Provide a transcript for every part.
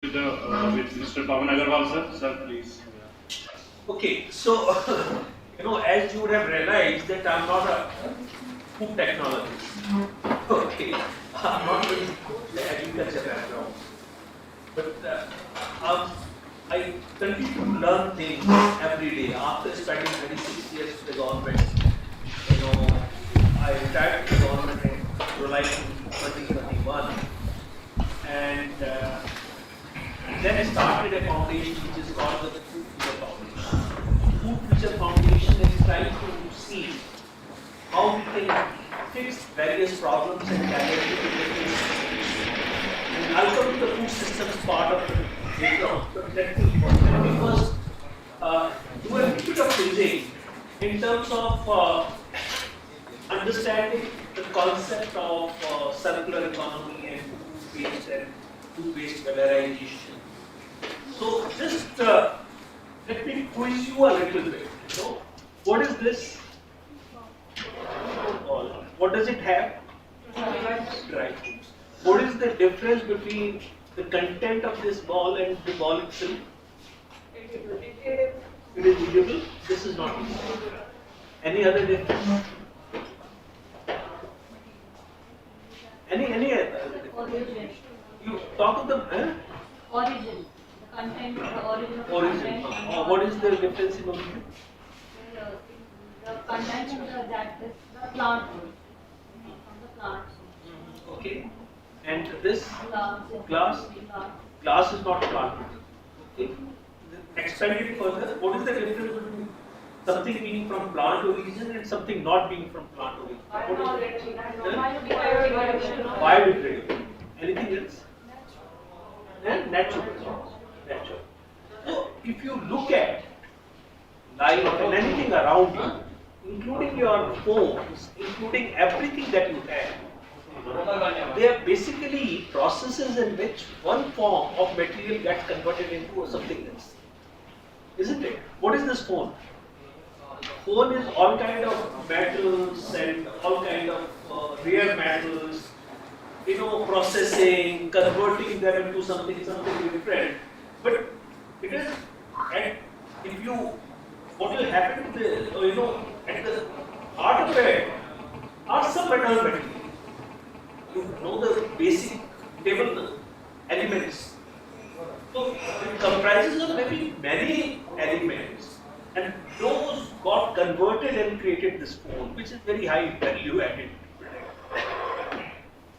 with Mr. Pawan Agarwal, sir. Sir, please. Okay, so as you would have realized that I'm not a food technologist. Okay, I'm not from the agriculture background, but I continue to learn things every day. After spending 26 years with the government, I retired from the government in July 2021, and then I started a foundation which is called the Food Future Foundation. Food Future Foundation is trying to see how we can fix various problems and challenges in the food system. And I'll come to the food systems part of it later on, but let me first do a little bit of phrasing in terms of understanding the concept of circular economy and food-based valorization. So just let me quiz you a little bit. What is this ball? What does it have? Dry fruits. What is the difference between the content of this ball and the ball itself? It is edible. This is not edible. Any other difference? Any other difference? You talk of the origin. The content, the origin of the origin. content. What is the difference in origin? The content of the plant food. From the plant. Okay. And this Glass. glass is not plant food. Okay. Expand it further. What is the difference between something being from plant origin and something not being from plant origin? Biodegradable. Anything else? And natural. So if you look at life and anything around you, including your phones, including everything that you have, they are basically processes in which one form of material gets converted into something else. Isn't it? What is this phone? Phone is all kind of metals and all kind of rare metals, processing, converting them into something different. But it is, and if you, what will happen to the, at the heart of it are some metal material. You know the basic table elements. So it comprises of maybe many elements, and those got converted and created this phone, which is very high value added.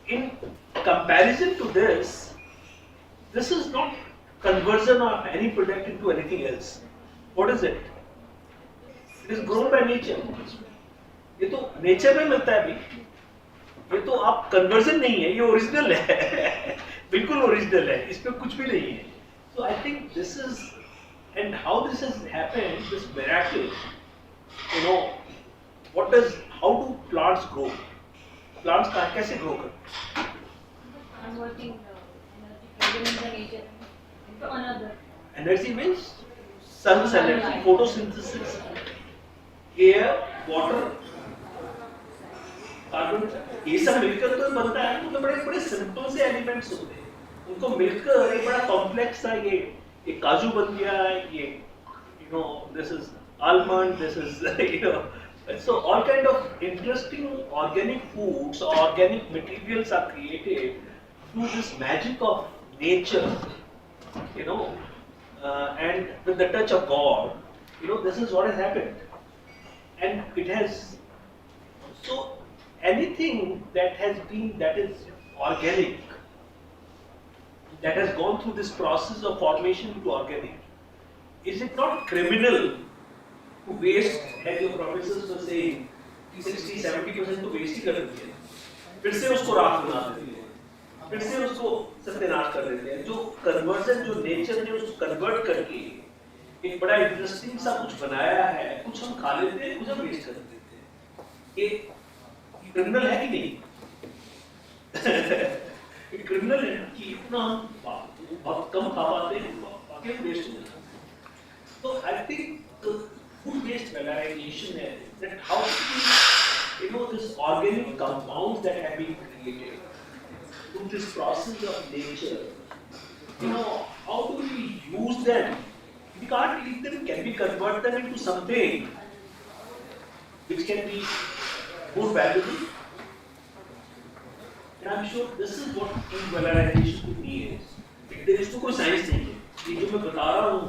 In comparison to this is not conversion of any product into anything else. What is it? It is grown by nature. ये तो nature में मिलता है अभी. ये तो आप conversion नहीं है, ये original है. बिल्कुल original है. इसमें कुछ भी नहीं है. So I think this is, and how this has happened, this miracle. How do plants grow? Plants कैसे grow करते? Converting the energy present in the nature into another. Energy means sun's energy, photosynthesis, air, water, carbon, ये सब मिलकर तो बनता है. तो बड़े बड़े सिंपल से एलिमेंट्स होते हैं. उनको मिलकर एक बड़ा कॉम्प्लेक्स सा ये काजू बन गया. ये this is almond, this is so all kind of interesting organic foods, organic materials are created through this magic of nature, and with the touch of God, this is what has happened. And it has, so anything that is organic, that has gone through this process of formation into organic, is it not criminal to waste, as your professors were saying, 60-70% to waste ही कर देते हैं, फिर से उसको राख बना देते हैं, फिर से उसको सत्यानाश कर देते हैं. जो कन्वर्जन, जो नेचर ने उसको कन्वर्ट करके एक बड़ा इंटरेस्टिंग सा कुछ बनाया है, कुछ हम खा लेते हैं, कुछ हम वेस्ट कर देते हैं. ये क्रिमिनल है कि नहीं? ये क्रिमिनल है कि इतना हम बहुत कम खा पाते हैं, बाकी वेस्ट हो जाता है. So I think the food-based valorization is that how this organic compounds that have been created through this process of nature, how do we use them? We can't eat them. Can we convert them into something which can be more valuable? And I'm sure this is what valorization to me is. इसको कोई science नहीं है। ये जो मैं बता रहा हूँ,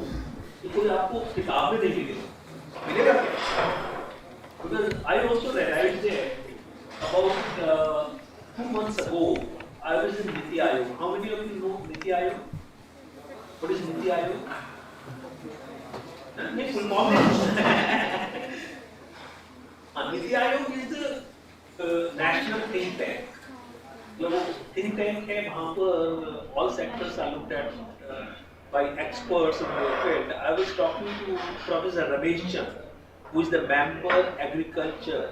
ये कोई आपको किताब में नहीं मिलेगा। मिलेगा क्या? Because I also realized that about 2 months ago, I was in Niti Ayog. How many of you know Niti Ayog? What is Niti Ayog? Full form. Niti Ayog is the national think tank. Think tank है वहाँ पर all sectors are looked at by experts in the field. I was talking to Professor Ramesh Chand, who is the member agriculture,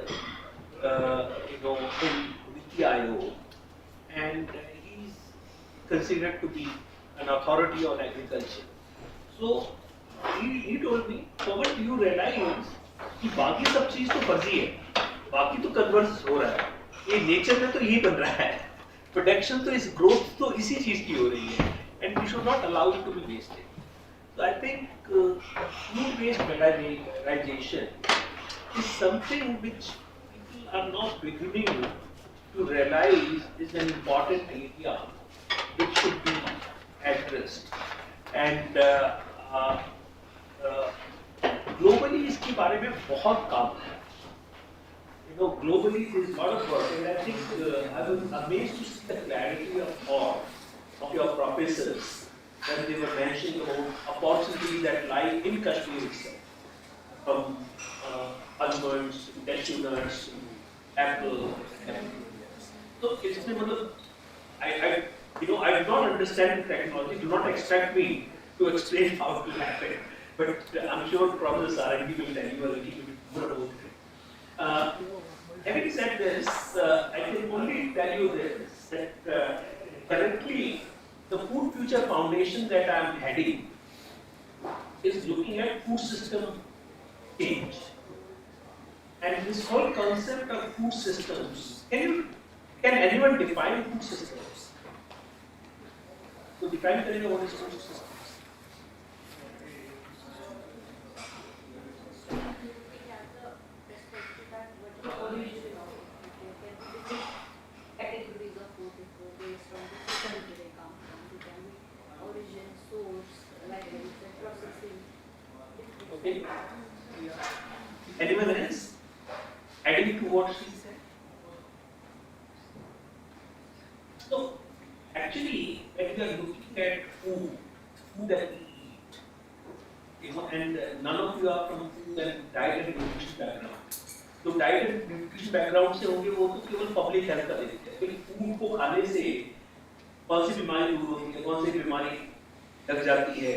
in Niti Ayog, and he's considered to be an authority on agriculture. So he told me, Pawan, do you realize कि बाकी सब चीज तो फर्जी है, बाकी तो converse हो रहा है, ये नेचर में तो यही बन रहा है, प्रोडक्शन तो इस ग्रोथ तो इसी चीज की हो रही है, and we should not allow it to be wasted. So I think food-based valorization is something which people are not beginning to realize is an important area which should be addressed. And globally इसके बारे में बहुत काम है. Globally there is a lot of work, and I think I was amazed to see the clarity of thought of your professors when they were mentioning about opportunities that lie in Kashmir itself, from almonds to cashew nuts to apple. So it's I do not understand the technology. Do not expect me to explain how it will happen, but I'm sure Professor R&D will tell you a little bit more about it. Having said this, I can only tell you this, that currently the Food Future Foundation that I am heading is looking at food system change. And this whole concept of food systems, can anyone define food systems? So define what is food systems? Categories of food based on the system they come from. It can be origin, source, like processing. Okay. Anyone else? Adding to what she said? So, actually, when we are looking at food that we eat, and none of you are from food and diet and nutrition background. तो diet and nutrition background से होंगे वो तो केवल public health का देखते हैं, फिर फूड को खाने से कौन सी बीमारी दूर होती है, कौन सी बीमारी लग जाती है,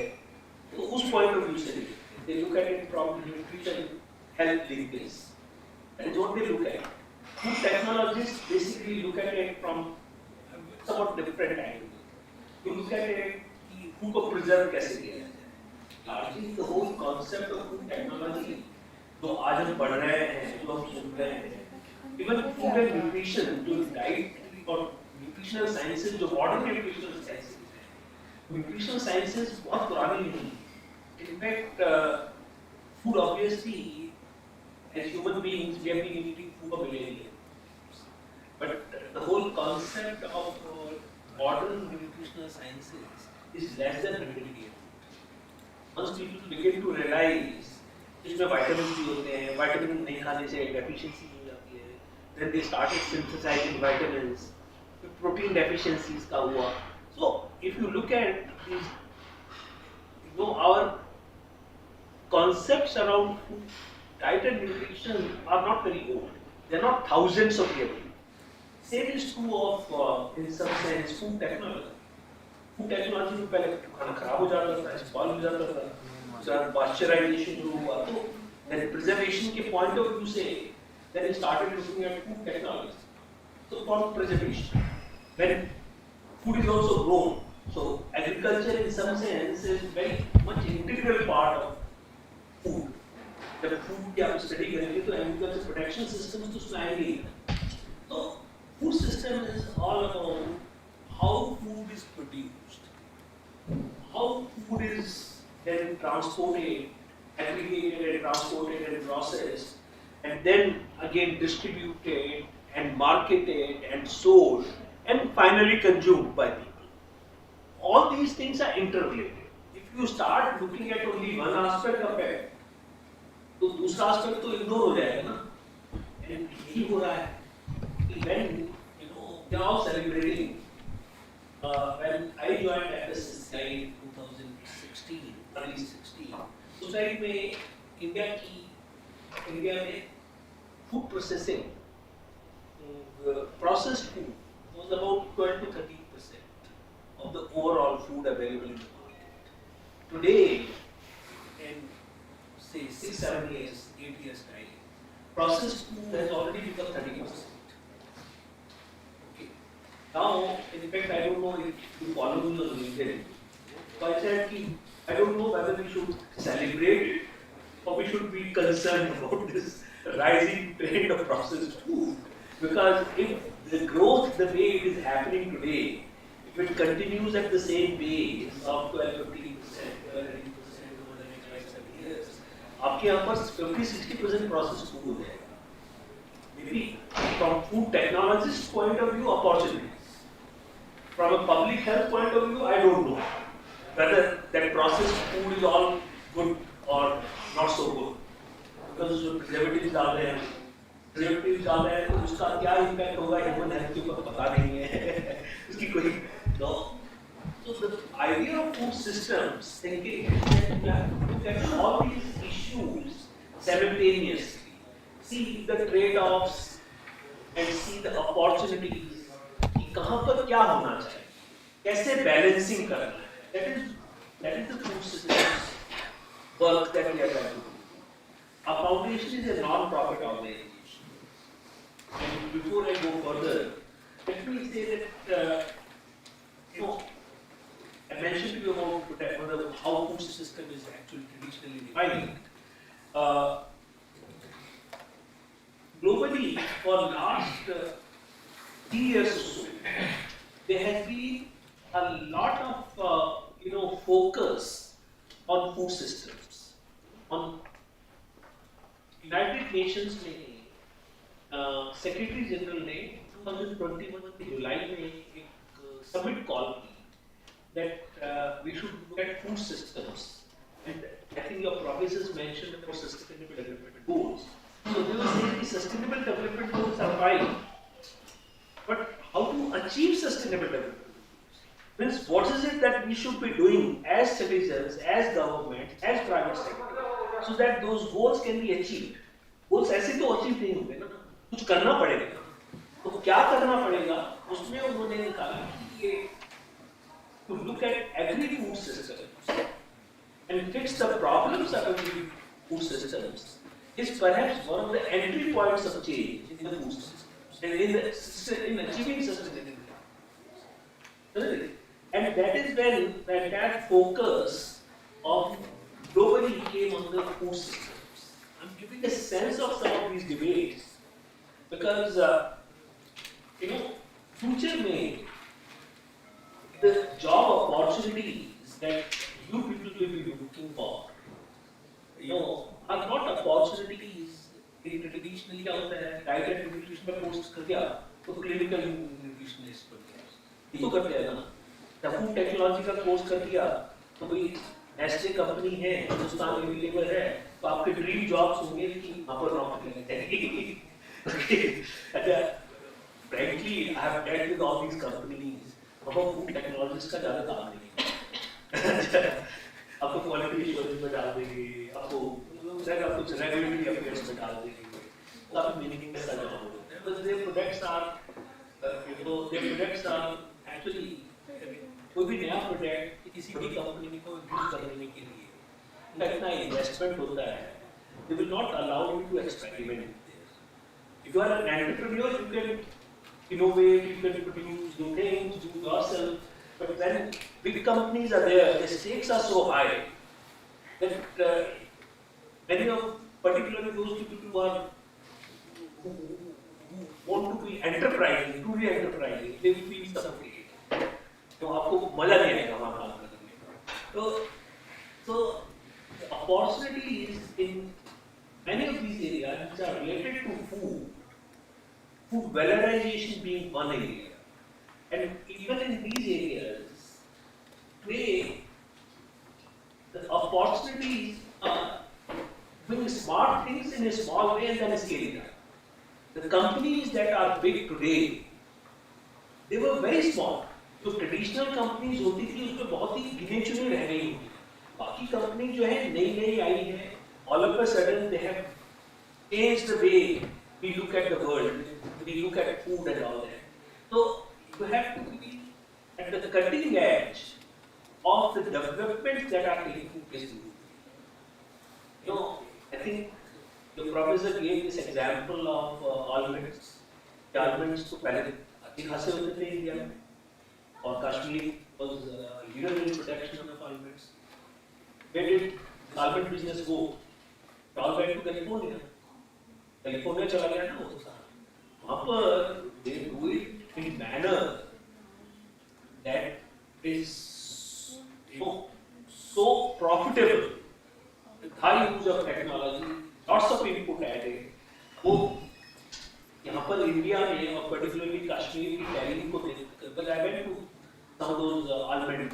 तो उस पॉइंट ऑफ व्यू से they look at it from nutrition health linkage. That is what they look at. Food technologists basically look at it from somewhat different angle. You look at it, food को preserve कैसे किया जाए. Largely the whole concept of food technology जो आज हम पढ़ रहे हैं, जो हम सुन रहे हैं, इवन फूड एंड न्यूट्रिशन, जो डाइट और न्यूट्रिशनल साइंसेज, जो मॉडर्न न्यूट्रिशनल साइंसेज हैं, न्यूट्रिशनल साइंसेज बहुत पुरानी नहीं है. In fact food obviously as human beings we have been eating food for millenniums, but the whole concept of modern nutritional sciences is less than 100 years. Once people begin to realize इसमें vitamin भी होते हैं, vitamin नहीं खाने से deficiency हो जाती है, then they started synthesizing vitamins, protein deficiencies का हुआ. So if you look at these, our concepts around food, diet and nutrition are not very old. They are not thousands of years old. Same is true of in some sense food technology. Food technology में पहले खाना खराब हो जाता था, spoil हो जाता था, पाश्चराइजेशन जो हुआ, तो प्रिजर्वेशन के पॉइंट ऑफ व्यू से then we started looking at food technology. So for preservation, when food is also grown, so agriculture in some sense is very much integral part of food. जब food की आप study करेंगे तो agriculture production systems तो उसमें आएंगे. So food system is all about how food is produced, how food is then transported, aggregated and transported and processed, and then again distributed and marketed and sold and finally consumed by people. All these things are interrelated. If you start looking at only one aspect of it, तो दूसरा aspect तो ignore हो जाएगा ना. And यही हो रहा है. When we are all celebrating. When I joined FST in 2016, early 16, society में इंडिया में food processing, processed food was about 12 to 13% of the overall food available in the market. Today, in say 6, 7 years, 8 years time, processed food has already become 30%. Okay. Now, in fact, I don't know if you follow me on LinkedIn. So I said, I don't know whether we should celebrate it or we should be concerned about this rising trend of processed food. Because if the growth, the way it is happening today, if it continues at the same pace of 12-15%, 12-13% over the next 5-7 years, आपके यहाँ पर 50-60% processed food है. Maybe from food technologist point of view, opportunities. From a public health point of view, I don't know whether that processed food is all good or not so good. Because उसमें preservatives डाल रहे हैं, तो उसका क्या impact होगा human health के ऊपर पता नहीं है. उसकी कोई no. So the idea of food systems thinking is that we have to look at all these issues simultaneously, see the trade-offs and see the opportunities. कि कहाँ पर क्या होना चाहिए, कैसे balancing करना है. That is the food systems work that we are trying to do. Our foundation is a non-profit organization. And before I go further, let me say that I mentioned to you about how food system is actually traditionally defined. Globally, for last 3 years or so, there has been a lot of focus on food systems. On United Nations में Secretary General ने 2021 के जुलाई में एक summit call की that we should look at food systems, and I think your professors mentioned about sustainable development goals. So they were saying that sustainable development goals are fine, but how to achieve sustainable development goals? Means what is it that we should be doing as citizens, as government, as private sector, so that those goals can be achieved? Goals ऐसे तो achieve नहीं होंगे ना, कुछ करना पड़ेगा. तो क्या करना पड़ेगा? उसमें उन्होंने निकाला कि ये to look at agri-food systems and fix the problems of agri-food systems is perhaps one of the entry points of change in the food systems and in achieving sustainability. And that is when that focus of globally came on the food systems. I'm giving a sense of some of these debates because future may the job opportunities that you people will be looking for, are not opportunities in traditionally क्या होता है, diet and nutrition में post कर दिया, तो clinical nutritionist बन गया. ये तो करते हैं ना. जब food technology का course कर दिया, तो कोई ऐसे कंपनी है, हिंदुस्तान में available है, तो आपके dream jobs होंगे कि वहाँ पर नौकरी लगेगी. Frankly, I have dealt with all these companies. वहाँ फूड टेक्नोलॉजिस्ट का ज़्यादा काम नहीं. आपको क्वालिटी एश्योरेंस में डाल देंगे, आपको कुछ रेगुलेटरी अफेयर्स में डाल देंगे, काफी मीनिंगलेस सा जॉब होता है. But their products are actually कोई भी नया प्रोडक्ट किसी भी कंपनी को यूज करने के लिए उनका इतना इन्वेस्टमेंट होता है. They will not allow you to experiment. If you are an entrepreneur, you can innovate, you can produce new things, do yourself. But when big companies are there, the stakes are so high that many of, particularly those people who want to be enterprising, truly enterprising, they will feel suffocated. तो आपको मजा नहीं आएगा वहाँ काम करने में. So the opportunities in many of these areas which are related to food valorization being one area, and even in these areas, today the opportunities are doing smart things in a small way and then scaling up. The companies that are big today, they were very small. जो traditional companies होती थी उसमें बहुत ही गिने चुने रह गई होंगी. बाकी कंपनी जो है नई आई है, all of a sudden they have changed the way we look at the world, we look at food and all that. So you have to be at the cutting edge of the developments that are taking place. You know, I think the professor gave this example of almonds. The almonds to पहले अच्छे खासे होते थे India में, और Kashmir was leader in protection of almonds. Where did almond business go? It all went to California. California चला गया ना वो तो सारा. वहाँ पर they do it in manner that is so profitable. With high use of technology, lots of input added. वो यहाँ पर इंडिया में और particularly कश्मीर की टैली को देखकर, but I went to some of those almond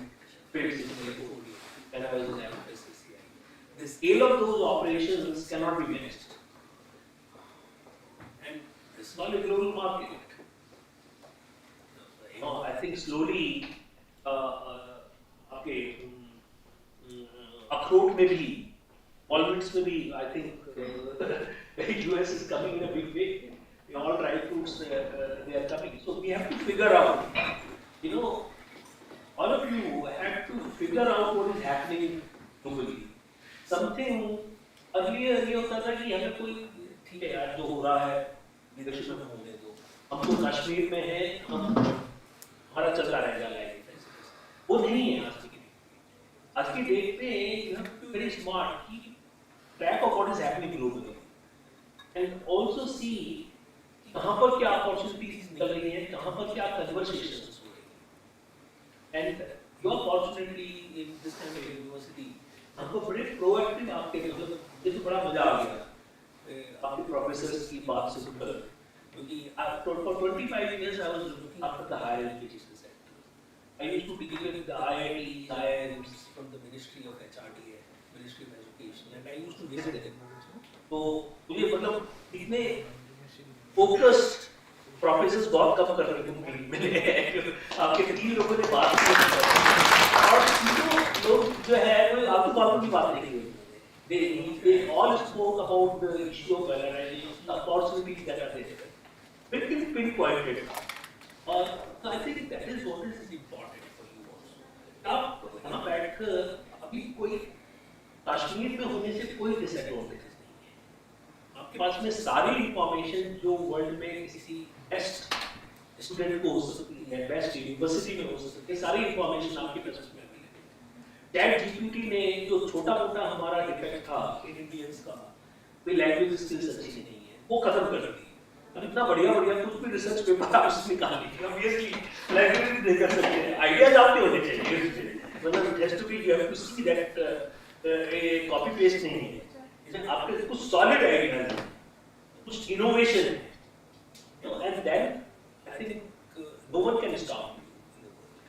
fields in California when I was in FST. The scale of those operations cannot be managed, and it's not a global market. You know, I think slowly, okay, अखरोट में भी, almonds में भी, I think US is coming in a big way. All dry fruits they are coming. So we have to figure out. You know, all of you have to figure out what is happening globally. Something earlier ये होता था कि हमें कोई ठीक है यार जो हो रहा है लीडरशिप में होने दो, हम तो कश्मीर में हैं, हम हमारा चलता रहेगा लाइफ. वो नहीं है आज की डेट में. You have to be very smart, keep track of what is happening globally, and also see कहाँ पर क्या opportunities निकल रही हैं, कहाँ पर क्या conversations हो रही हैं. And your opportunity in this kind of university, हमको बड़े proactive आपके मतलब ये तो बड़ा मजा आ गया आपके professors की बात सुनकर, क्योंकि for 25 years I was looking after the higher education sector. I used to deal with the IITs, IIMs from the Ministry of HRDA, Ministry of Education, and I used to visit them. तो मुझे मतलब इतने focused professors बहुत कम कर रहे हैं मिले हैं. आपके 3 लोगों ने बात की और तीनों लोग जो है वो आपको बातों की बात नहीं की. They all spoke about the issue of valorization, the opportunities that are there. Very pinpointed. और I think that is what is important for you also. आप यहाँ बैठकर अभी कोई कश्मीर में होने से कोई डिसएडवांटेज आपके पास में सारी इंफॉर्मेशन जो वर्ल्ड में किसी बेस्ट स्टूडेंट को हो सकती है, बेस्ट यूनिवर्सिटी में हो सकती है, सारी इंफॉर्मेशन आपके पास में अवेलेबल है. चैट जीपीटी ने जो छोटा मोटा हमारा डिफेक्ट था इंडियंस का, कोई लैंग्वेज स्किल्स अच्छी नहीं है, वो खत्म कर दी. और इतना बढ़िया कुछ भी रिसर्च पेपर आप उसमें निकाल लीजिए. ऑब्वियसली लैंग्वेज नहीं कर सकते, आइडियाज आपके होने चाहिए. मतलब it has to be, you have to see that a copy paste नहीं है, आपके कुछ सॉलिड आइडियाज हैं, कुछ इनोवेशन है. And then I think no one can stop you in the world.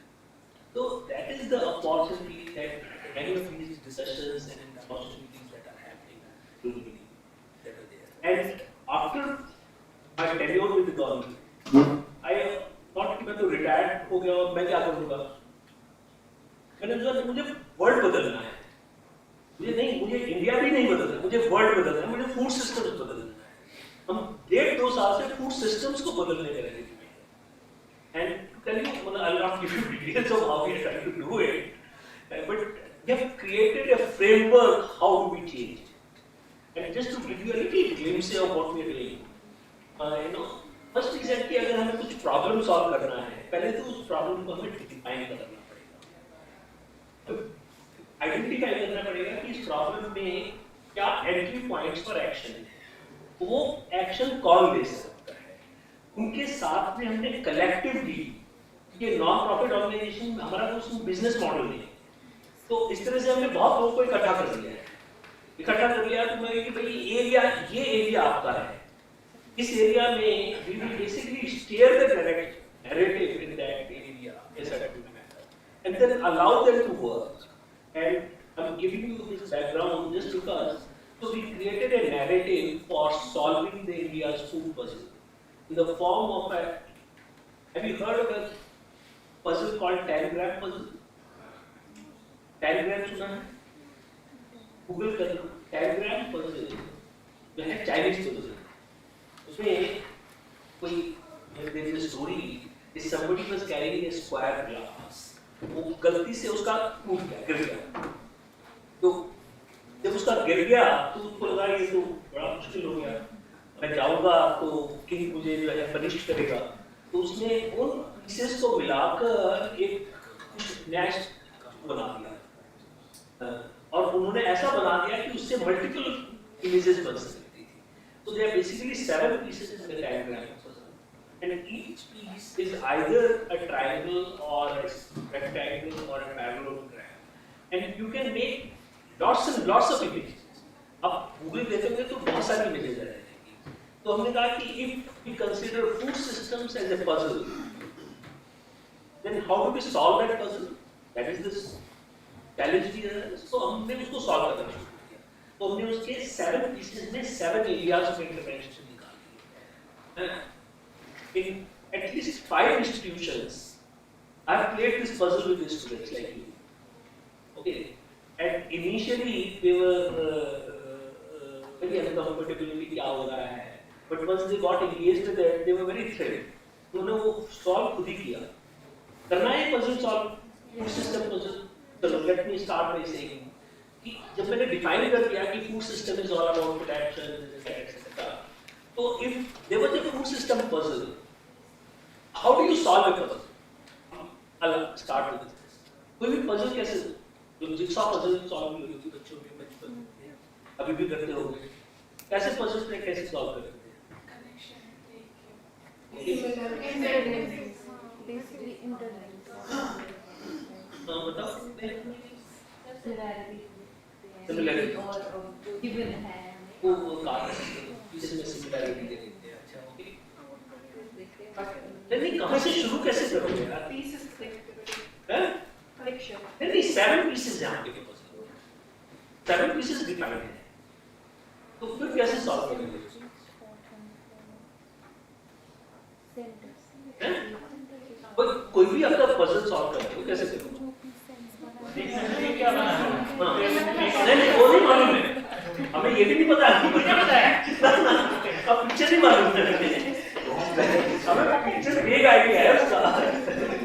So that is the opportunity that many of these discussions and opportunities that are happening globally that are there. And after my tenure with the government, I thought कि मैं तो retired हो गया और मैं क्या करूँगा. मैंने सोचा मुझे वर्ल्ड बदलना है. मुझे इंडिया भी नहीं बदलना, मुझे वर्ल्ड बदलना है, मुझे फूड सिस्टम्स बदलना है. हम 1.5-2 साल से फूड सिस्टम्स को बदलने में लगे हुए हैं. एंड टेल यू, मतलब I will not give you details of how we are trying to do it, but we have created a framework how do we change. And just to give you a little glimpse of what we are doing, you know, first thing है कि अगर हमें कुछ problem solve करना है, पहले तो उस प्रॉब्लम को हमें डिफाइन करना पड़ेगा, आइडेंटिफाई करना पड़ेगा कि इस प्रॉब्लम में क्या एंट्री पॉइंट्स फॉर एक्शन है, वो एक्शन कौन ले सकता है. उनके साथ में हमने कलेक्टिवली, ये नॉन प्रॉफिट ऑर्गेनाइजेशन हमारा कोई बिजनेस मॉडल नहीं है, तो इस तरह से हमने बहुत लोगों को इकट्ठा कर लिया है। इकट्ठा कर लिया तो मैं कि भाई ये एरिया आपका है, इस एरिया में we will basically steer the narrative in that area as a method, and then allow them to work. And I'm giving you this background just because, so we created a narrative for solving the India's food puzzle in the form of a, have you heard of a puzzle called 10-gram puzzle? 10-gram सुना है? Google कर लो, 10-gram puzzle जो है Chinese puzzle. उसमें कोई there is a story that somebody was carrying a square glass. वो गलती से उसका टूट गया, गिर गया. तो जब उसका गिर गया तो उसको लगा ये तो बड़ा मुश्किल हो गया, मैं जाऊंगा तो किंग मुझे जो है पनिश करेगा. तो उसने उन पीसेस को मिलाकर एक नैश बना दिया और उन्होंने ऐसा बना दिया कि उससे मल्टीपल इमेजेस बन सकती थी. So there are basically 7 pieces in the diagram, and each piece is either a triangle or a rectangle or a parallelogram, and you can make lots and lots of images. अब Google देखेंगे तो बहुत सारी images आ जाएंगी. तो हमने कहा कि if we consider food systems as a puzzle, then how do we solve that puzzle? That is this challenge we have. So हमने उसको solve करना शुरू किया. तो हमने उसके 7 pieces में 7 areas of intervention निकाली है. In at least 5 institutions, I have played this puzzle with the students like you. Okay, and initially they were very uncomfortable with क्या हो रहा है, but once they got engaged with it, they were very thrilled. उन्होंने वो solve खुद ही किया. करना है puzzle solve, food system puzzle. चलो let me start by saying कि जब मैंने define कर दिया कि food system is all about protection, etc. So if there was a food system puzzle, how do you solve a puzzle? I'll start with this. कोई भी puzzle कैसे, जो jigsaw puzzle solve नहीं होती बच्चों के बचपन में, अभी भी करते होंगे. कैसे puzzles में कैसे solve करते हैं? Basically interlinks. बताओ. Similarity or given है. वो कारण इसमें similarity दे देते हैं. अच्छा ओके. नहीं कहाँ से शुरू कैसे करोगे यार? Pieces collected. हैं? Collection. नहीं 7 pieces हैं आपके पास. 7 pieces डिफाइन हैं. तो फिर कैसे सॉल्व करेंगे? कोई भी आपका पजल सॉल्व करना है कैसे करोगे? क्या बना है? नहीं वो नहीं मालूम है. हमें ये भी नहीं पता है. मुझे पता है. अब पिक्चर नहीं मालूम है. हमें पिक्चर एक आइडिया है उसका.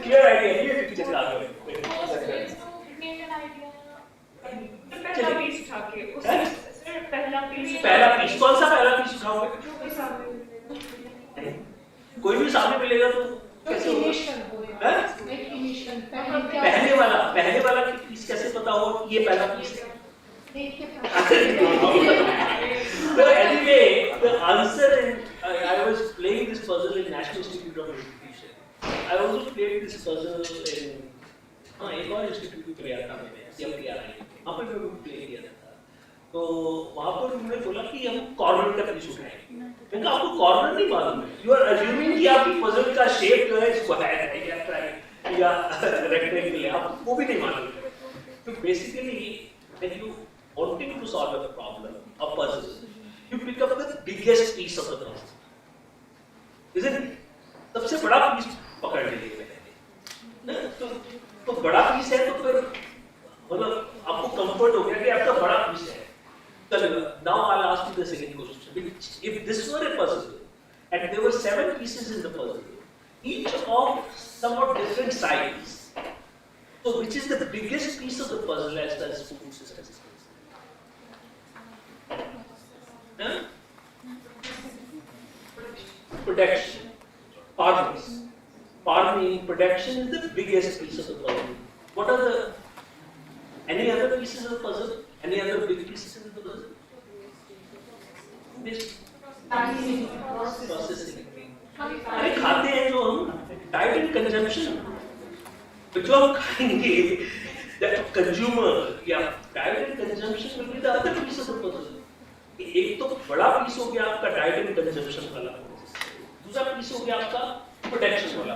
क्लियर आइडिया है ये पिक्चर का. पहला पीस उठा के उससे पहला पीस कौन सा पहला पीस उठाओगे? जो भी सामने कोई भी सामने मिलेगा तो कैसे होगा? पहले वाला पीस कैसे पता हो ये पहला पीस है? So anyway, the answer in I was playing this puzzle in National Institute of Education. I also played this puzzle in एक और इंस्टीट्यूट में किया था मैंने CMTR वहाँ पर भी प्ले किया था. तो वहाँ पर उन्होंने बोला कि हम कॉर्नर का पीस उठाएंगे. मैंने कहा आपको कॉर्नर नहीं मालूम है. You are assuming कि आपकी पजल का शेप जो है स्क्वायर है या ट्रायंगल या रेक्टेंगल है, आपको वो भी नहीं मालूम है. तो basically when you wanting to solve a problem, a puzzle, you pick up the biggest piece of the puzzle. Isn't it? सबसे बड़ा पीस पकड़ लीजिए पहले. तो बड़ा पीस है तो फिर मतलब आपको कंफर्ट हो गया कि आपका बड़ा पीस है. चलो now I'll ask you the second question. If this were a puzzle and there were 7 pieces in the puzzle, each of somewhat different size, so which is the biggest piece of the puzzle as far as food system is concerned? Huh? Protection. Farming, protection is the biggest piece of the puzzle. What are the any other pieces of the puzzle? Any other big pieces in the puzzle? Processing. अरे खाते हैं जो हम diet and consumption, तो जो हम खाएंगे that consumer, yeah, diet and consumption will be the other piece of the puzzle. एक तो बड़ा piece हो गया आपका diet and consumption वाला, दूसरा piece हो गया आपका protection वाला.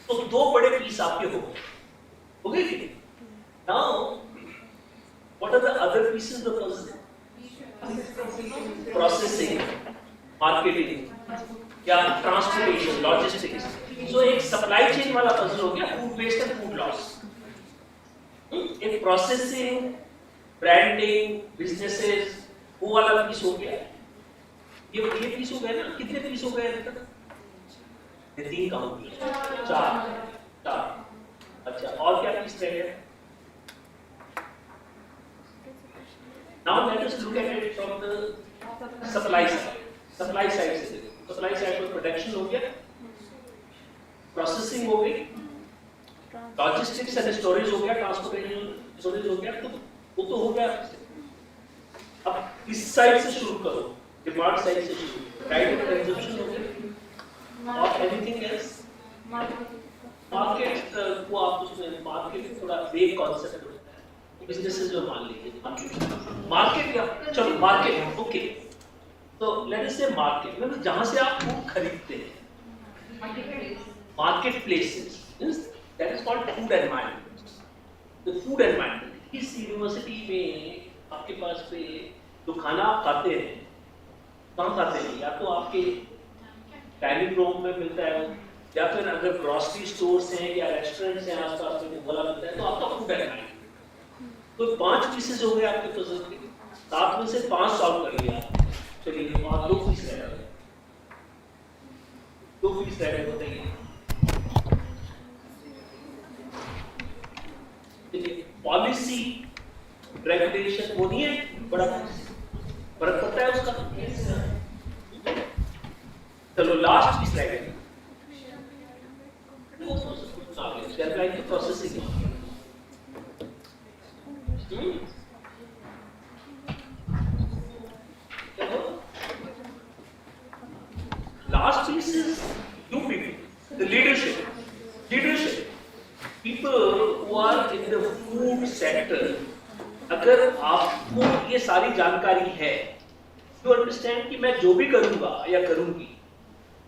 तो दो बड़े piece आपके हो गए. Now, what are the other pieces of the puzzle? Processing, marketing, या transportation, logistics. So एक supply chain वाला puzzle हो गया, food waste and food loss. एक processing, branding, businesses, वो वाला piece हो गया. ये piece हो गया ना? कितने piece हो गए अभी तक? ये 3 काउंट किए. 4. अच्छा, और क्या piece रह गया? Now let us look at it from the supply side. Supply side से देखो. Supply side में production हो गया, processing हो गई, logistics and storage हो गया, transportation storage हो गया, तो वो तो हो गया. अब इस साइड से शुरू करो, demand side से शुरू. Diet and consumption हो गया. और anything else? Market वो आप उसमें market थोड़ा vague concept होता है. Businesses जो मान लीजिए market या चलो market okay. So let us say market मतलब जहाँ से आप फूड खरीदते हैं. Marketplaces. That is called food environment. The food environment. इस यूनिवर्सिटी में आपके पास पे जो खाना आप खाते हैं, कहाँ खाते हैं? या तो आपके डाइनिंग रूम में मिलता है, या फिर अगर ग्रोसरी स्टोर्स हैं या रेस्टोरेंट्स हैं आसपास में बोला मिलता है, तो आपका फूड एनवायरनमेंट. तो 5 पीसेस हो गए आपके पजल के. 7 में से 5 सॉल्व कर लिया. चलिए तो आप 2 पीस रह गए. 2 पीस रह गए बताइए. पॉलिसी रेगुलेशन वो नहीं है, बड़ा फर्क पड़ता है उसका. चलो लास्ट पीस रह गया. Processing. Last piece is you people, the leadership. People who are in the food sector. अगर आपको ये सारी जानकारी है, you understand कि मैं जो भी करूँगा या करूँगी,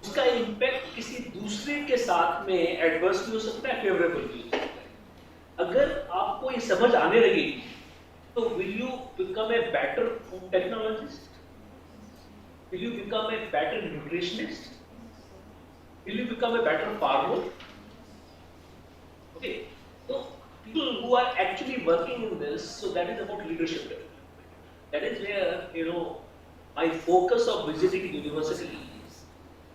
उसका इम्पैक्ट किसी दूसरे के साथ में एडवर्स भी हो सकता है, फेवरेबल भी हो सकता है. अगर आपको ये समझ आने लगेगी, तो will you become a better food technologist? Will you become a better nutritionist? Will you become a better farmer? Okay, so people who are actually working in this, so that is about leadership development. That is where my focus of visiting universities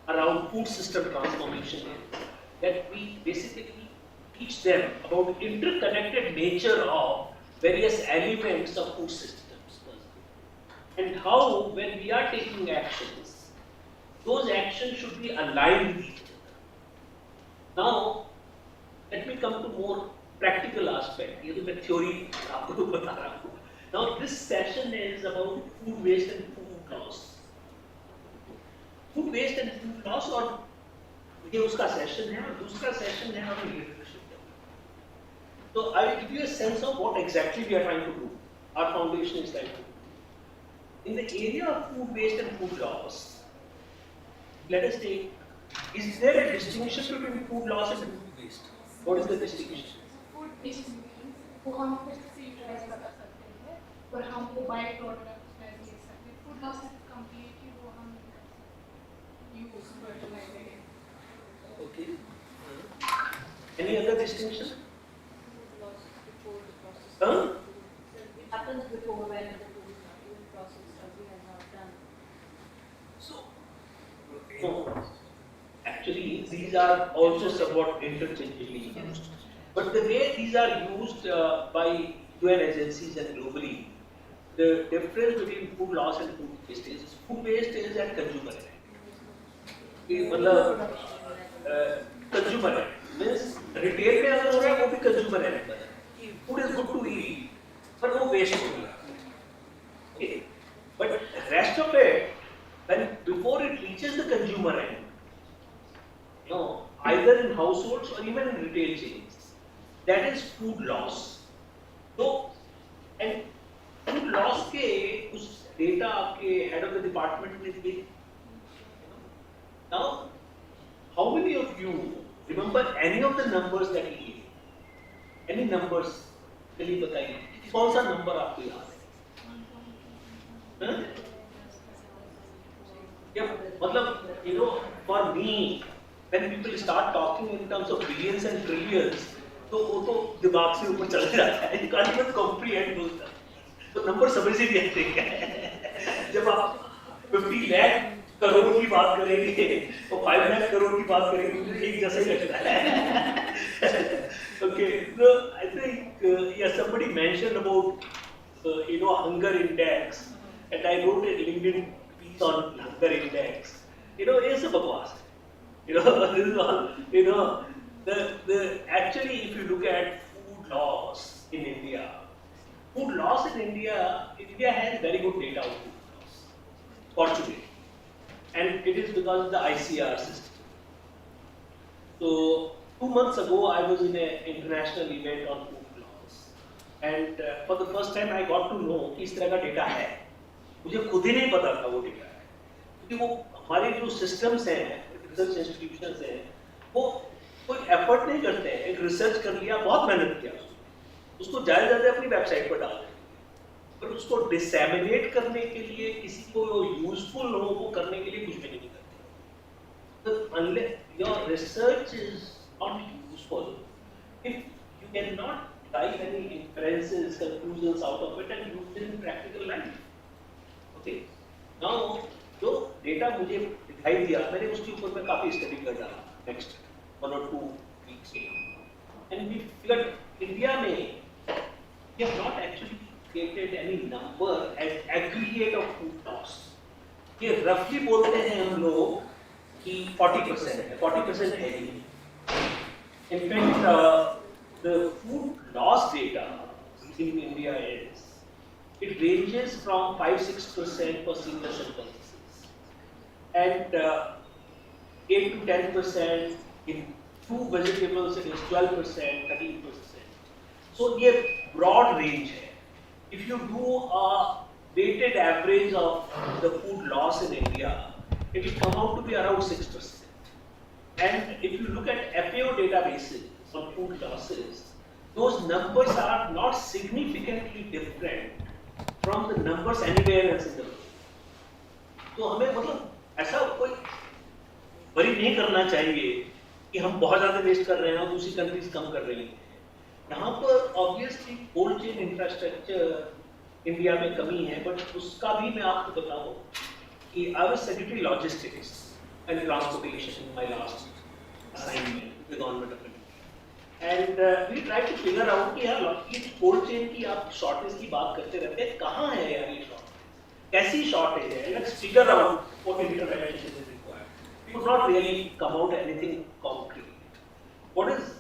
around food system transformation is that we basically teach them about interconnected nature of various elements of food systems and how when we are taking actions, those actions should be aligned with each other. Now, let me come to more practical aspect. ये तो मैं theory आपको बता रहा हूँ. Now, this session is about food waste and food loss. Food waste and food loss और ये उसका session है और दूसरा session है हमें leadership. So I will give you a sense of what exactly we are trying to do. Our foundation is trying to do. In the area of food waste and food loss, let us take, is there a distinction between food loss and food waste? What is the distinction? Food waste means वो हम फिर से utilise कर सकते हैं और हम वो बाय प्रोडक्ट में ले सकते हैं. फूड लॉस इज कंप्लीटली वो हम use fertilizer. Okay. Any other distinction? Loss before the process. Huh? It happens before when the food is not even processed or we have not done. So, no. Actually, these are also somewhat interchangeably used. But the way these are used by UN agencies and globally, the difference between food loss and food waste is at consumer end. मतलब consumer end means retail में अगर हो रहा है वो भी consumer end पर है. Food is good to eat, पर वो waste हो गया. Okay, but rest of it, when before it reaches the consumer end, either in households or even in retail chains, that is food loss. के उस data आपके head of the department ने दिए। Now, how many of you remember any of the numbers that he gave? Any numbers? चलिए बताइए, कौन सा number आपको याद है? Yeah, मतलब, you know, for me, when people start talking in terms of billions and trillions, तो वो तो दिमाग से ऊपर चला जाता है, you can't even comprehend those numbers. तो नंबर समझ ही नहीं आते क्या? जब आप 50 लाख करोड़ की बात करेंगे, तो 5 लाख करोड़ की बात करेंगे, मुझे एक जैसा ही लगता है. Okay, so I think yeah, somebody mentioned about you know, hunger index, and I wrote a LinkedIn piece on hunger index. You know, it's a bakwas. You know, this is all. You know, the actually, if you look at food loss in India, India has very good data on food loss, fortunately, and it is because of the ICR system. So 2 months ago, I was in an international event on food loss, and for the first time, I got to know कि इस तरह का data है. मुझे खुद ही नहीं पता था वो data है, क्योंकि वो हमारे जो systems हैं, research institutions हैं, वो कोई effort नहीं करते हैं. एक research कर लिया, बहुत मेहनत किया, उसको ज़्यादा अपनी वेबसाइट पर डाल दें, पर उसको disseminate करने के लिए, किसी को useful लोगों को करने के लिए कुछ भी नहीं करते. So unless your research is not useful, if you cannot derive any inferences, conclusions out of it and use it in practical life. Okay. Now, जो data मुझे दिखाई दिया, मैंने उसके ऊपर मैं काफी study कर डाला. Next 1 or 2 weeks में, and we figured India में we have not actually created any number as aggregate of food loss. ये roughly बोलते हैं हम लोग कि 40% है, 40% है ही. In fact, the food loss data in India is, it ranges from 5-6% for senior citizens, and 8 to 10% in fruit vegetables it is 12%, 13%. So ये broad range है. If you do a weighted average of the food loss in India, it will come out to be around 6%. And if you look at FAO databases on food losses, those numbers are not significantly different from the numbers anywhere else in the world. तो हमें मतलब ऐसा कोई worry नहीं करना चाहिए कि हम बहुत ज़्यादा वेस्ट कर रहे हैं और दूसरी कंट्रीज कम कर रही हैं. यहाँ पर obviously cold chain infrastructure India में कमी है, बट उसका भी मैं आपको बताऊँ कि I was secretary logistics and transportation in my last assignment with the government of India, and we tried to figure out कि यार ये कोल्ड चेन की आप शॉर्टेज की बात करते रहते हैं, कहाँ है यार ये शॉर्टेज, कैसी शॉर्टेज है, let's figure out what intervention is required. We could not really come out anything concrete. What is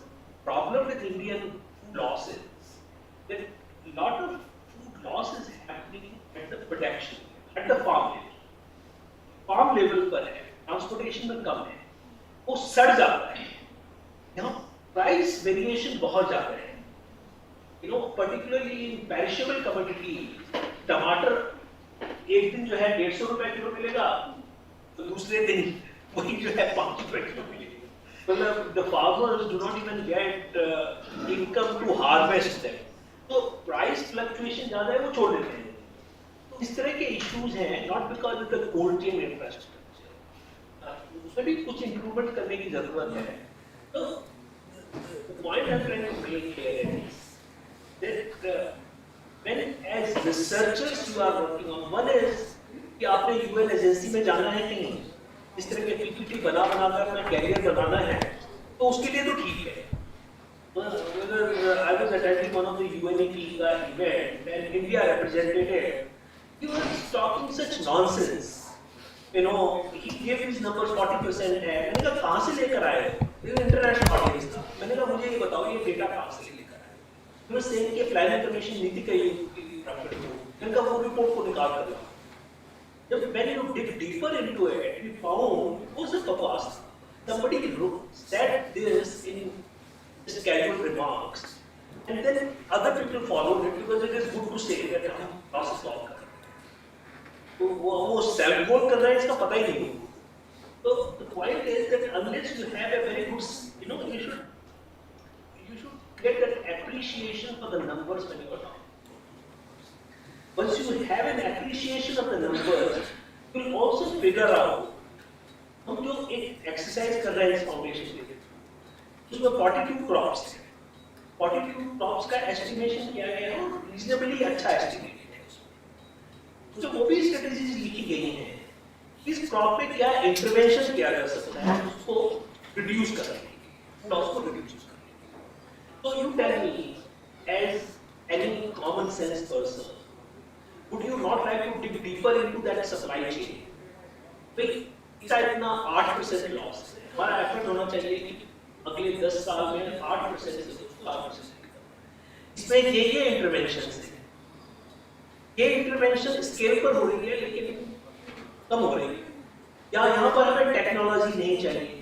problem with Indian food loss is that a lot of food loss is happening at the production, at the farm level. Farm level पर है, transportation में कम है, वो सड़ जाता है. यहाँ price variation बहुत ज्यादा है. You know, particularly in perishable commodity, टमाटर एक दिन जो है 150 रुपए किलो मिलेगा, तो दूसरे दिन वही जो है 5 रुपए किलो मिलेगा. मतलब the farmers do not even get income to harvest them. तो प्राइस फ्लक्चुएशन ज्यादा है, वो छोड़ देते हैं. इस तरह के इश्यूज हैं, not because of the cold chain infrastructure, उसमें भी कुछ इंप्रूवमेंट करने की जरूरत है. तो point I am trying to make here is that when as researchers you are working on, one is कि आपने यूएन एजेंसी में जाना है कि नहीं, इस तरह के पीपीटी बनाकर अपना कैरियर बनाना है, तो उसके लिए तो ठीक है. I was attending one of the UNEP event and India representative, he was talking such nonsense. You know, he gave his numbers 40% है. मैंने कहा कहाँ से लेकर आए? ये इंटरनेशनल ऑडियंस था. मैंने कहा मुझे ये बताओ ये डेटा कहाँ से लेकर आए? He was saying कि प्लानिंग कमीशन नीति का ये प्रॉपर्टी हो. मैंने कहा वो रिपोर्ट को निकाल कर लाओ. जब मैंने लोग dig deeper into it, we found it was a bukwas. Somebody said this in his casual remarks, and then other people followed it because it is good to say that हम process solve कर रहे हैं. तो वो self goal कर रहा है इसका पता ही नहीं हो. So the point is that unless you have a very good, you should get that appreciation for the numbers when you are talking. Once you have an appreciation of the numbers, you will also figure out. हम जो एक exercise कर रहे हैं इस foundation के लिए, उसमें 42 क्रॉप्स हैं. 42 क्रॉप्स का एस्टिमेशन किया गया है, रीजनेबली अच्छा एस्टिमेट है. तो वो भी स्ट्रेटेजीज लिखी गई हैं. इस क्रॉप पे क्या इंटरवेंशन किया जा सकता है उसको रिड्यूस करने के, लॉस को रिड्यूस करने के. तो you tell me as any common sense person, would you not like to dig deeper into that supply chain? भाई इसका इतना 8% लॉस है, हमारा एफर्ट होना चाहिए कि अगले 10 साल में 8% से 8%. इसमें ये इंटरवेंशन है, ये इंटरवेंशन स्केल पर हो रही है लेकिन कम हो रही है, या यहाँ पर हमें टेक्नोलॉजी नहीं चाहिए.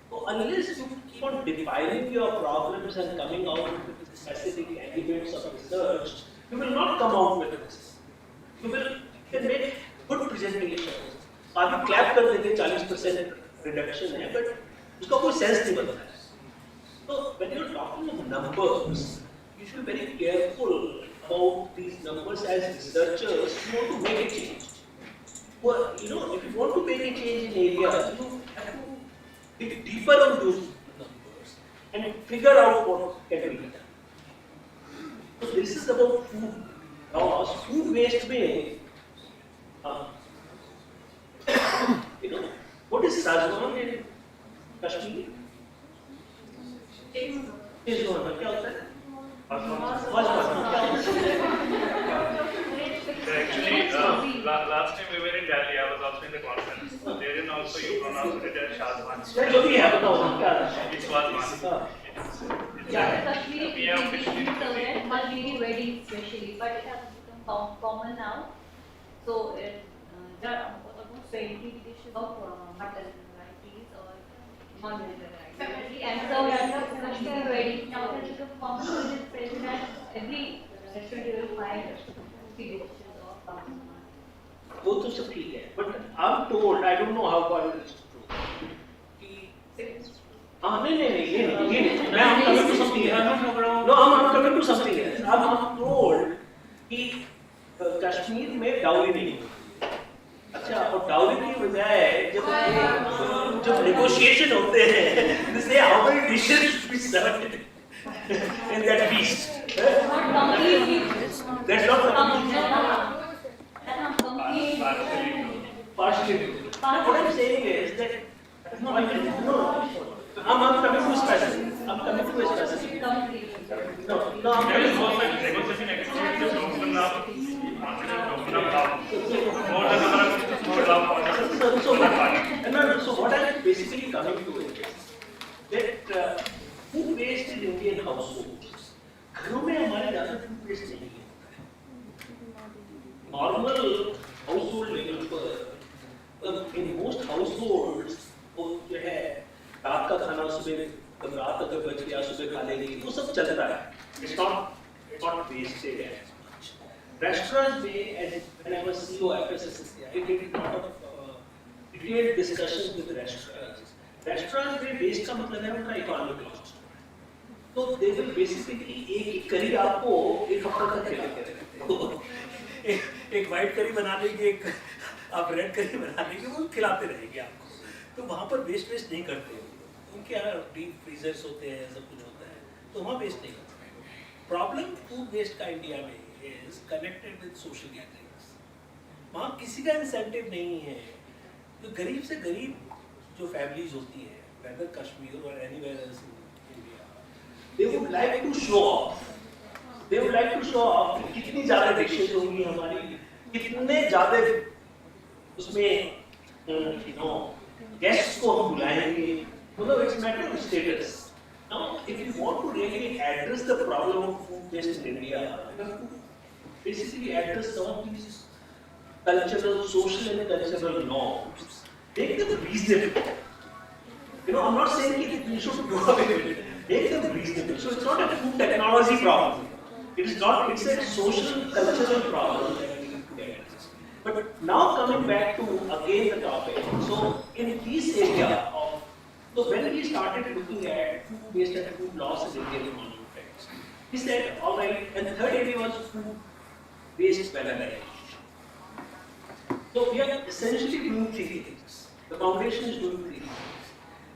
तो unless you keep on defining your problems and coming out with specific elements of research, you will not come out with this. You can make good presentations. आदमी क्लैप कर देंगे 40% रिडक्शन है, बट उसका कोई sense नहीं बनता है. तो when you are talking of numbers, you should be very careful about these numbers as researchers. You want to make a change. Well, if you want to make a change in areas, you have to dig deeper on those numbers and figure out what can be done. So this is about food loss, food waste में, what is Sposnored in Kashmir? Sposnored क्या होता है? Sposnored क्या होता है? Actually, last time we were in Delhi, I was also in the conference. Therein also you pronounced it as Shazwan. जो भी है बताओ क्या है? It's Shazwan. Kashmiri food Maldivi wedding especially, but it has become common now. So there are almost 20 dishes of mutton varieties or non-vegetarian varieties, and so at Kashmiri wedding now it has become common. So it is present at every restaurant you will find 50 dishes of mutton. वो तो सब ठीक है, but I'm told, I don't know how far it is true. नहीं मैं I'm coming to something else. No, I'm coming to something else. I'm told कि कश्मीर में dowry नहीं है. अच्छा, और डाउरी की बजाय जब नेगोशिएशन होते हैं, they say how many dishes should be served in that feast. That's not complete. Partially. What I'm saying is that I'm coming to a specific. I'm coming to a specific. No, I'm There is coming also negotiation activity to open up, more than So what I'm basically coming to is that food waste in Indian households, घरों में हमारे ज़्यादा food waste नहीं है. Normal household level पर in most households वो जो है रात का खाना सुबह रात अगर बच गया सुबह खा लेंगे वो सब चलता है. It's not wasted as much. Restaurants में, as when I was CEO FST, I did a lot of detailed discussions with restaurants. Restaurants में waste का मतलब है उनका economic loss. तो they will basically एक करी आपको एक हफ्ता तक खिलाते रहेंगे. एक व्हाइट करी बना लेंगे, एक आप रेड करी बना लेंगे, वो खिलाते रहेंगे आपको. तो वहाँ पर वेस्ट नहीं करते. उनके यहाँ डीप फ्रीजर्स होते हैं, सब कुछ होता है, तो वहाँ वेस्ट नहीं करते. प्रॉब्लम फूड वेस्ट का इंडिया में is connected with social gatherings. वहाँ किसी का इंसेंटिव नहीं है. तो गरीब से गरीब जो फैमिलीज होती है, वेदर कश्मीर और anywhere else in India, they would like to show off. They would like to show off कि कितनी ज़्यादा डिशेज होंगी हमारी, कितने ज़्यादा उसमें गेस्ट्स को हम बुलाएंगे. मतलब it's matter of status. Now, if you want to really address the problem of food waste in India, you have to basically address some of these cultural, social and cultural norms. Make them reasonable. I'm not saying that we should go away with it. Make them reasonable. So it's not a food technology problem. It's a social, cultural problem that we need to address. But now coming back to again the topic. So in this area of, so when we started looking at food-based and food loss in Indian economic effects, we said, all right, and the third area was food-based valorization. So we are essentially doing three things. The foundation is doing three things.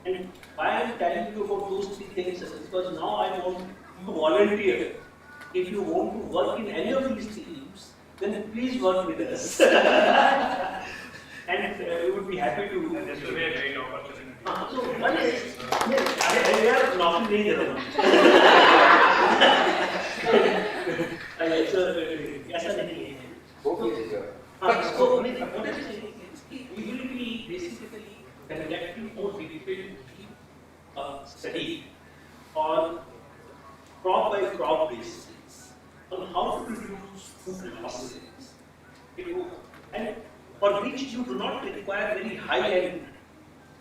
And why I am telling you about those three things is because now I want you to volunteer. If you want to work in any of these teams, then please work with us. And we would be happy to. And this will be a great opportunity. So one is, we are not in the ऐसा नहीं है. So what I'm saying is, we will be basically conducting more detailed study on crop by crop basis on how to reduce food losses, and for which you do not require very high end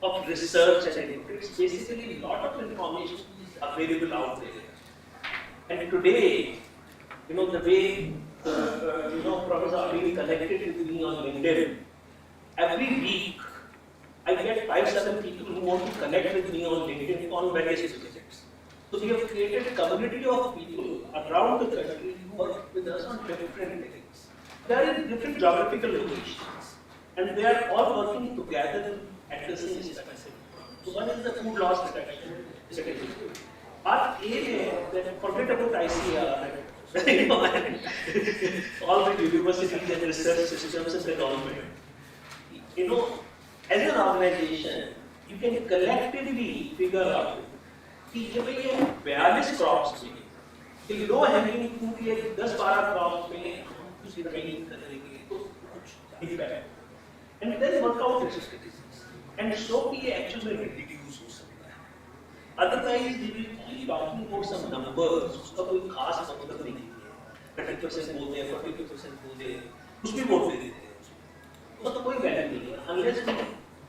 of research and anything. It's basically a lot of information is available out there. And today, the way Professor Amin connected with me on LinkedIn, every week I get 5-7 people who want to connect with me on LinkedIn on various subjects. So we have created a community of people around the country who work with us on different things. They are in different geographical locations, and they are all working together in addressing this specific problem. So one is the food loss reduction strategy. Part A is that forget about ICR, all the universities and research systems and the government. As an organization, you can collectively figure out कि जब ये 42 crops में कि low hanging fruit ये 10-12 crops में कुछ training करेंगे तो कुछ effect and then workout exercises and show कि ये एक्चुअली रिड्यूस हो सकता है. Otherwise we will keep talking about some numbers, उसका कोई खास मतलब नहीं है. 30% बोलते हैं, 40% बोलते हैं, कुछ भी बोल देते हैं, उसका कोई वैल्यू नहीं है unless we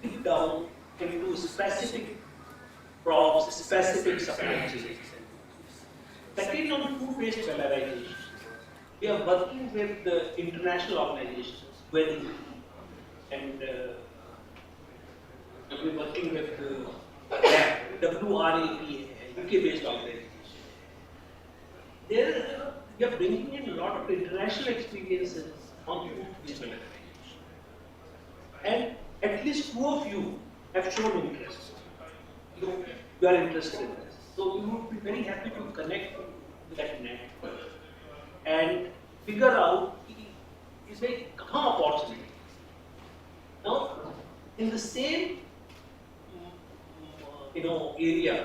dip down into specific crops, specific supply chains. Second, on food-based valorization, we are working with the international organizations, and we are working with WRAP, UK-based organization. There, we are bringing in a lot of international experiences on food-based valorization. And at least 2 of you have shown interest. You are interested in this. So we would be very happy to connect with that network and figure out is there कहाँ opportunity. Now, in the same area,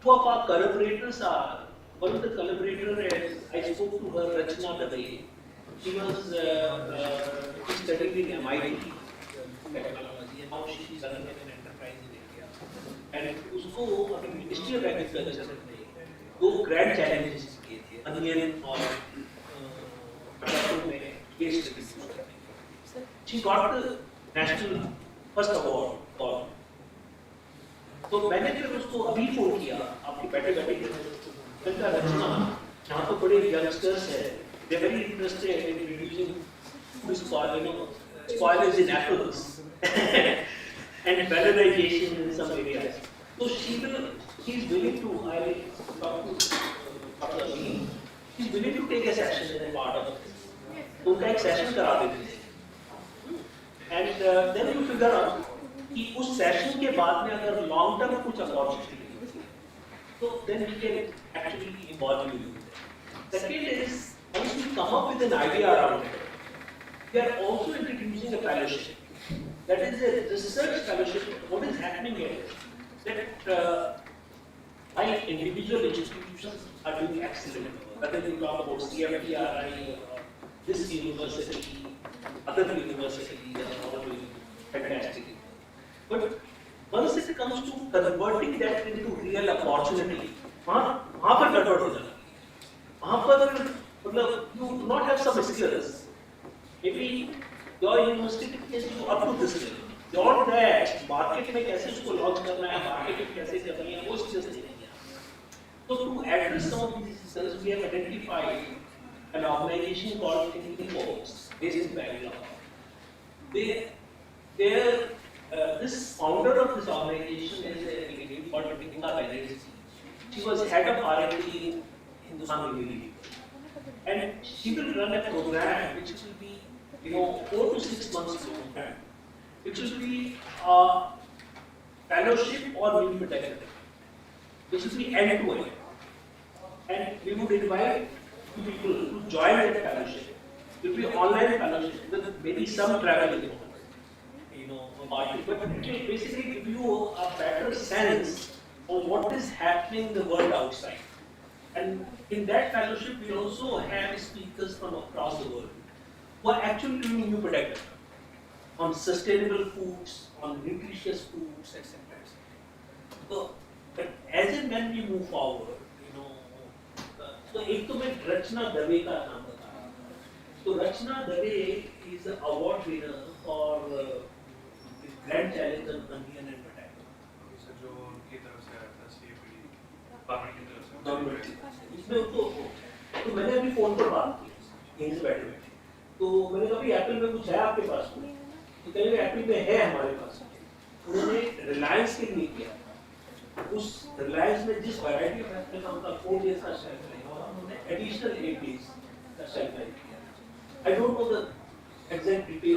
2 of our collaborators are, one of the collaborators, I spoke to her, Rachna Dadai. She was studying in MIT technology, and now she is running an enterprise in India. And उसको अभी ministry of agriculture ने 2 grand challenges किए थे, onion और tomato में case reduce करने के. She got the national first award for. तो मैंने फिर उसको अभी फोन किया, आपके बैठे मैंने कहा रचना, यहाँ तो बड़े यंगस्टर्स है, they are very interested in reducing spoilage in apples and valorization in some areas. So she is willing to, I will talk to Dr. Amin, she is willing to take a session as a part of this. तो उनका एक session करा देते थे. And then you figure out कि उस session के बाद में अगर long term कुछ opportunity है, तो then we can actually involve you. Second is, once we come up with an idea around it, we are also introducing a fellowship. That is a research fellowship. What is happening is that while individual institutions are doing excellent work, whether we talk about CFTRI or this university, other universities are all doing fantastic. But once it comes to converting that into real opportunity, वहाँ पर गड़बड़ हो जाती है. वहाँ पर मतलब you do not have some skills. Maybe your university is up to this level. Beyond that, market में कैसे उसको launch करना है, marketing कैसे करनी है, वो skills नहीं है. So to address some of these skills, we have identified an organization called Thinking Force, based in Bangalore. This founder of this organization is a lady called Valorize. She was head of R&D in Hindustan Unilever, and she will run a program which will be, 4 to 6 months program. It will be a fellowship or will be directed. This will be end to end, and we would invite people to join that fellowship. It will be online fellowship with maybe some travel involved. But it will basically give you a better sense of what is happening in the world outside. And in that fellowship, we also have speakers from across the world who are actually doing new products on sustainable foods, on nutritious foods, etc. So, but as and when we move forward, so एक तो मैं रचना दवे का नाम बता रहा था. So Rachna Dave is an award winner for Grand Challenge on onion and potato. Sir जो उनकी तरफ से FST गवर्नमेंट की तरफ से गवर्नमेंट इसमें तो मैंने अभी फोन पर बात की यहीं से बैठे तो मैंने कहा भाई एप्पल में कुछ है आपके पास में, तो कहेंगे एप्पल में है हमारे पास. उन्होंने रिलायंस के लिए किया, उस रिलायंस में जिस वैरायटी ऑफ एप्पल का उनका 4 डेज का शेल्फ लाइफ और उन्होंने एडिशनल 8 डेज का शेल्फ लाइफ किया. I don't know the exact detail.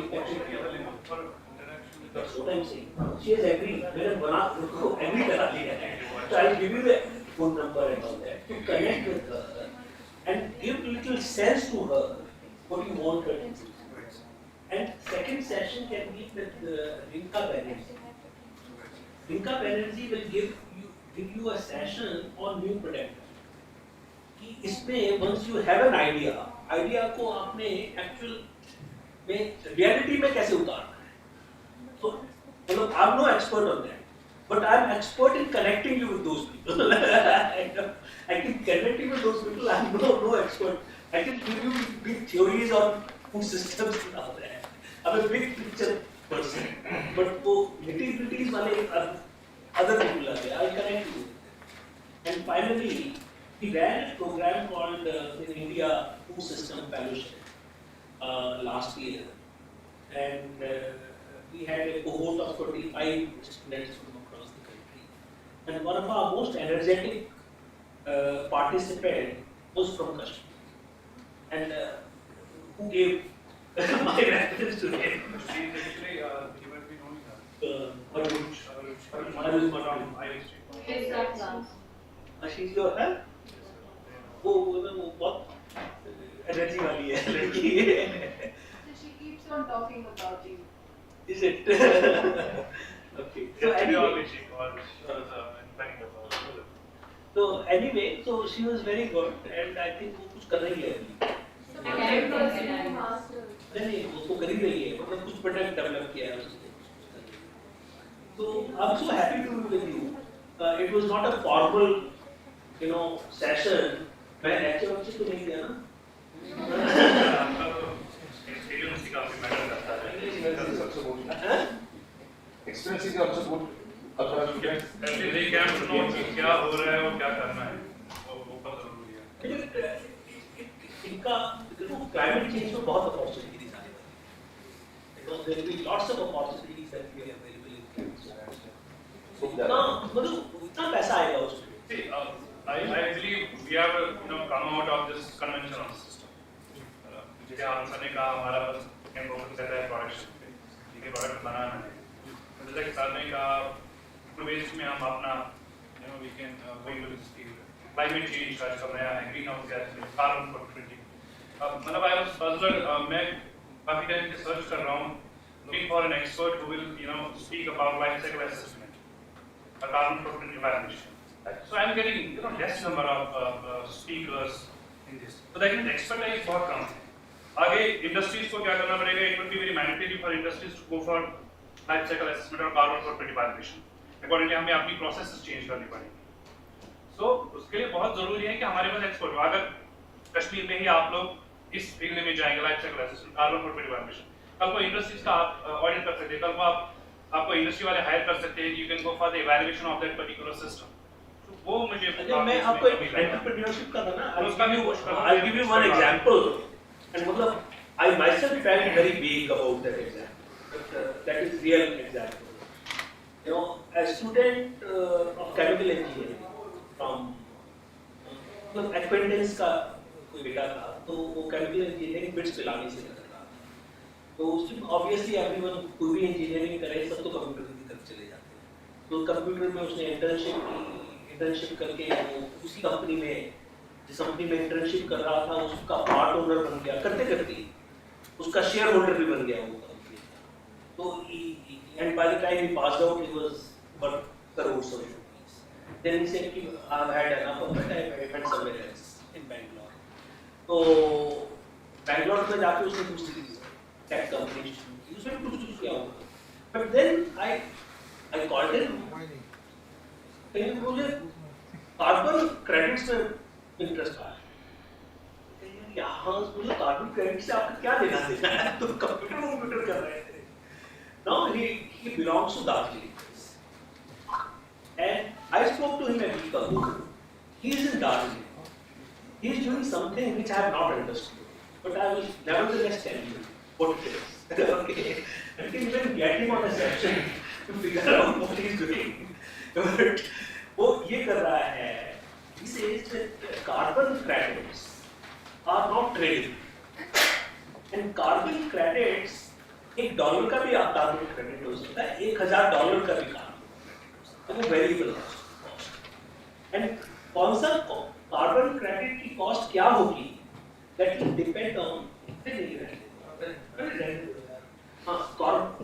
That's what I'm saying. She has agreed. मैंने बना agree करा लिया है. So I'll give you the phone number and all that to connect with her and give little sense to her what you want her to do. And second session can be with Rinka Banerjee. Rinka Banerjee will give you a session on new product. कि इसमें once you have an idea को आपने actual में reality में कैसे उतारना. So, I'm no expert on that, but I'm expert in connecting you with those people. I can connect you with those people. I'm no expert. I can give you big theories on food systems and all that. I'm a big picture person, but वो nitty-gritties वाले other people are there. I'll connect you. And finally, he ran a program called in India Food System Fellowship last year, and we had a cohort of 25 students from across the country, and one of our most energetic participants was from Kashmir, and who gave my reference to him. She actually you might be knowing her. Aruj from IST. She's our class. She's your her? वो बहुत energy वाली है लड़की. So she keeps on talking about you. Is it? Okay. So anyway, so anyway, so she was very good, and I think वो कुछ कर रही है अभी. नहीं वो कर ही रही है, मतलब कुछ प्रोडक्ट डेवलप किया है उसने. So I'm so happy to be with you. It was not a formal, session. मैं lecture वक्चर तो नहीं दिया ना. एक्सपीरियंस का भी मैटर करता है. एक्सपीरियंस का अच्छा बहुत अच्छा actually they can to know कि क्या हो रहा है और क्या करना है, वो बहुत जरूरी है. इनका देखो क्लाइमेट चेंज में बहुत अपॉर्चुनिटीज आने वाली है, because there will be lots of opportunities that will be available in climate change. So मतलब इतना पैसा आएगा उसमें. See, I believe we have come out of this convention on system. जैसे आप ने कहा हमारा बस कैन फोकस रहता है प्रोडक्शन पे, ठीक है, प्रोडक्ट बनाना है. जैसे कि सर ने कहा वेस्ट में हम अपना we can going to this climate change का जो नया है, green house gas, carbon footprinting. मतलब आई वाज पजल्ड. मैं काफी टाइम से सर्च कर रहा हूँ looking for an expert who will speak about life cycle assessment, carbon footprint evaluation. So I'm getting less number of speakers in this. So that means expertise बहुत कम है. आगे industries को क्या करना पड़ेगा? It will be very mandatory for industries to go for life cycle assessment और carbon footprint evaluation. Accordingly हमें अपनी processes change करनी पड़ेगी. So उसके लिए बहुत जरूरी है कि हमारे पास expert हो. अगर कश्मीर में ही आप लोग इस फील्ड में जाएंगे, life cycle assessment, carbon footprint evaluation, कल को इंडस्ट्रीज का आप ऑडिट कर सकते हैं, कल को आपको इंडस्ट्री वाले हायर कर सकते हैं, you can go for the evaluation of that particular system. तो वो मुझे मैं आपको एक एंटरप्रेन्योरशिप का था ना, I'll give you one example, and मतलब I myself felt very vague about that example. that is real example. You know, a student of chemical engineering from मतलब acquaintance का कोई बेटा था, तो वो chemical engineering बिट्स पिलानी से कर रहा था, तो उसमें obviously everyone कोई भी engineering करे सब तो कंप्यूटर की तरफ चले जाते हैं, तो कंप्यूटर में उसने इंटर्नशिप करके वो उसी कंपनी में जिस कंपनी में इंटर्नशिप कर रहा था उसका पार्ट ओनर बन गया, करते करते उसका शेयर होल्डर भी बन गया वो कंपनी का, तो and by the time he passed out he was worth crores of rupees. Then he said कि I've had enough of it, I went somewhere else in Bangalore. तो बैंगलोर में जाके उसने दूसरी टेक कंपनी शुरू की, उसमें कुछ किया होगा, but then I called him, कहीं मुझे कार्बन क्रेडिट्स में इंटरेस्ट आया, यहाँ मुझे कार्बन क्रेडिट से आपका क्या लेना देना है, तो कंप्यूटर कर रहे थे. Now he belongs to Darjeeling, and I spoke to him a week ago. He is in Darjeeling. He is doing something which I have not understood, but I will nevertheless tell you what it is. Okay, I can even get him on a session to figure out what he is doing. But वो ये कर रहा है, he says that carbon credits are not traded, and carbon credits $1 का भी carbon credit हो सकता है, $1000 का भी कार्बन वेरिएबल कॉस्ट. एंड कौन सा कार्बन क्रेडिट की कॉस्ट क्या होगी, दैट विल डिपेंड ऑन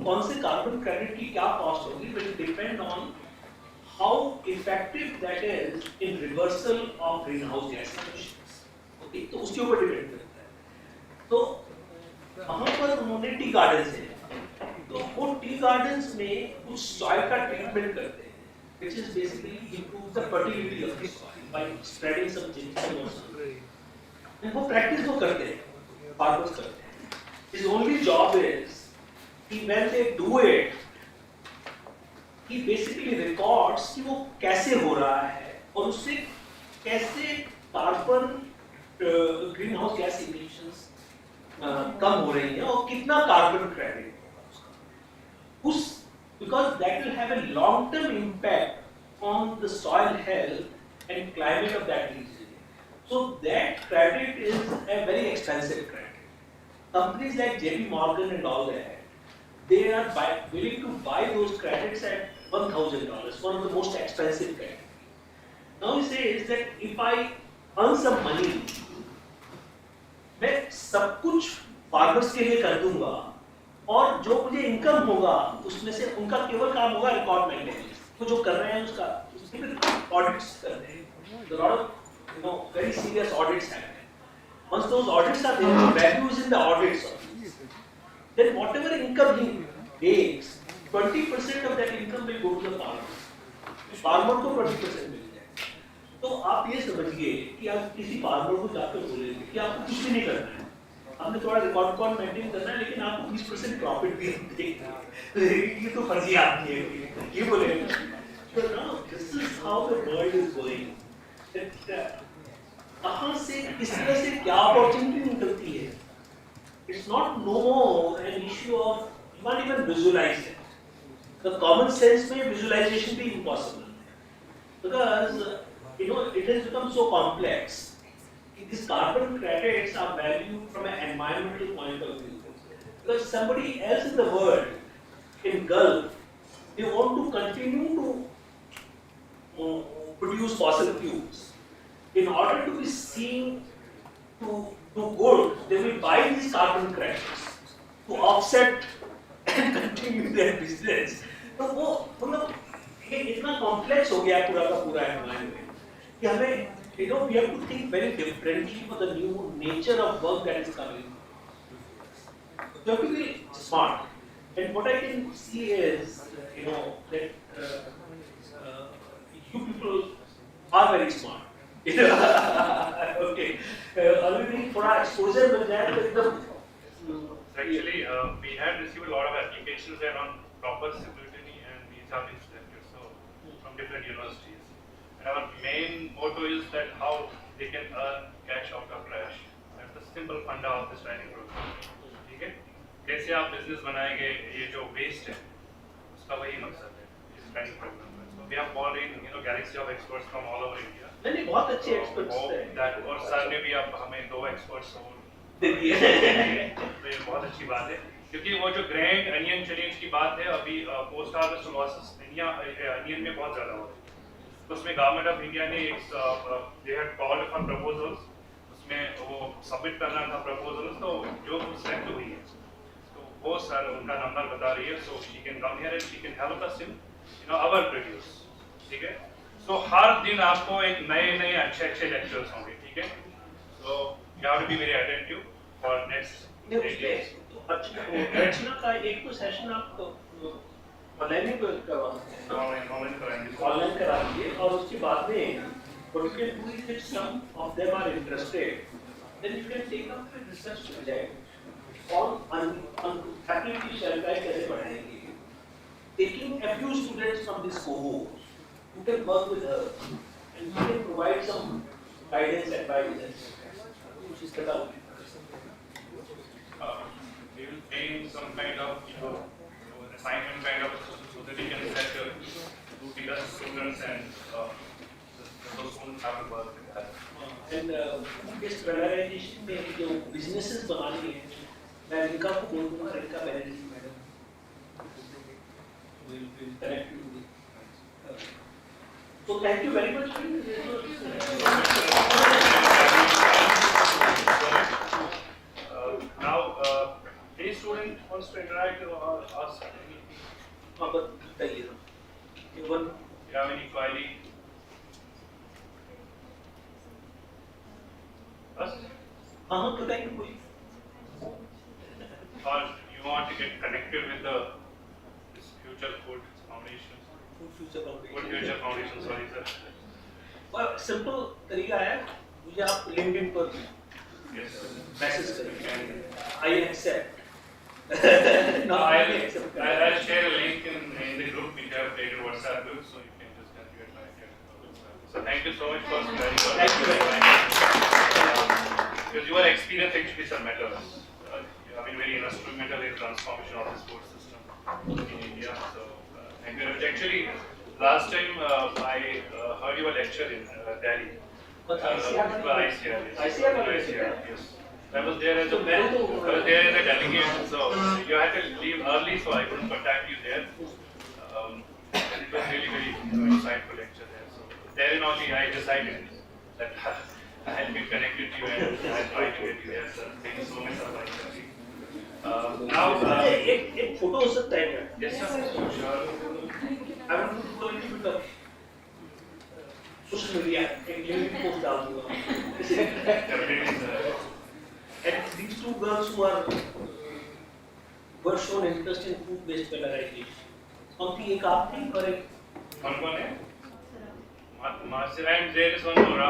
कौन से कार्बन क्रेडिट की क्या कॉस्ट होगी, will depend on how effective that is in reversal of green house gas emissions. Okay, तो उसके ऊपर डिपेंड करता है. तो वहाँ पर उन्होंने टी गार्डन से, तो वो टी गार्डन्स में कुछ सॉइल का ट्रीटमेंट करते हैं, which is basically improve the fertility of the soil by spreading some ginseng or something. And वो practice वो करते हैं, farmers करते हैं. His only job is कि when they do it, he basically records कि वो कैसे हो रहा है और उससे कैसे carbon green house gas emissions कम हो रही है और कितना कार्बन क्रेडिट होगा उसका, because that will have a long-term impact on the soil health and climate of that region. So that credit is a very expensive credit. Companies like JP Morgan and all that, they are willing to buy those credits at $1,000, one of the most expensive credits. Now he says that if I earn some money, मैं सब कुछ farmers के लिए कर दूंगा और जो मुझे इनकम होगा उसमें से उनका केवल काम होगा रिकॉर्ड मेंटेनेंस, तो जो कर रहे हैं उसका ऑडिट्स कर रहे हैं. There are very serious audits happening. Once those audits are there, the value is in the audits. Then whatever income he makes, 20% of that income will go to the farmer. Farmer को 20% मिल जाए. तो आप ये समझिए कि आप किसी farmer को जाकर बोलेंगे कि आपको कुछ भी नहीं करना है, आपने थोड़ा रिकॉर्ड मेंटेन करना है, लेकिन आपको 20% प्रॉफिट भी देंगे. ये तो फर्जी आदमी है, ये बोलेंगे. So now this is how the world is going. कहाँ से किस तरह से क्या अपॉर्चुनिटी निकलती है. It's not no more an issue of you can't even visualize it. The common sense में visualization भी impossible because it has become so complex. These carbon credits are valued from an environmental point of view. Because somebody else in the world, in Gulf, they want to continue to produce fossil fuels. In order to be seen to good, they will buy these carbon credits to offset and continue their business. तो वो मतलब ये इतना complex हो गया पूरा का पूरा एनवायरनमेंट कि हमें we have to think very differently for the new nature of work that is coming. You have to be smart. And what I can see is, that you people are very smart. Okay. Already थोड़ा exposure मिल जाए तो एकदम. Actually, we had received a lot of applications around proper simultaneity and visa based lectures, so from different universities. And our main motto is that how they can earn cash out of trash. That's the simple funda of this training program. Okay? कैसे कैसे आप business बनाएंगे, ये जो waste है उसका वही मकसद है इस ट्रेनिंग प्रोग्राम में. So we have brought in galaxy of experts from all over India. नहीं बहुत अच्छे एक्सपर्ट्स हैं. और सर ने भी अब हमें 2 एक्सपर्ट्स दे दिए. तो ये बहुत अच्छी बात है क्योंकि वो जो ग्रैंड अनियन चैलेंज की बात है अभी पोस्ट हार्वेस्ट लॉसेस अनियन में बहुत ज़्यादा हो रही है. तो उसमें गवर्नमेंट ऑफ इंडिया ने एक they had called for proposals, उसमें वो सबमिट करना था प्रपोजल्स, तो जो सिलेक्ट हुई है तो वो सर उनका नंबर बता रही है. So she can come here and she can help us in our produce. ठीक है. सो हर दिन आपको एक नए अच्छे लेक्चर्स होंगे. ठीक है. So you have to be very attentive for next. Archana का एक तो सेशन आप ऑनलाइन ही करवा सकते हैं. ऑनलाइन करा दीजिए और उसके बाद में what you can do is if some of them are interested, then you can take up a research project on faculty share कैसे बढ़ाएंगे. Taking a few students from this cohort, you can work with her and you can provide some guidance, advice, which is the We will train some kind of assignment kind of so that we can set to the students and those students have to work with that. And this Valorize में जो businesses बनानी है, मैं इनका को बोलूँगा इनका management madam will connect you with. So thank you very much. Now, any student wants to interact or ask anything? बताइए. Even You have any query? Us? हाँ बताइए कोई. Or you want to get connected with this Future Food Foundation? Future Foundation, sorry sir. Simple तरीका है, मुझे आप LinkedIn पर Yes. Message करें. I accept. No, I accept. I'll share a link in the group. We have created WhatsApp group, so you can just get connected. So thank you so much for sharing. Thank you very much. Because your experience actually sir matters. You have been very instrumental in transformation of this food system in India. So thank you very much. Actually, last time I heard your lecture in Delhi. ICR, yes. I was there as a delegate, so you had to leave early, so I couldn't contact you there. It was really very insightful lecture there. So therein only I decided that I'll be connected to you and I'll try to get you there, sir. Thank you so much, sir. Now, एक photo हो सकता है क्या? yes, sir. Sure. I want to go into the social media. एक link post डाल दूँगा. Definitely, sir. And these two girls who were shown interest in food-based valorization. Something एक आप थी और एक कौन है? Master, and there is one more.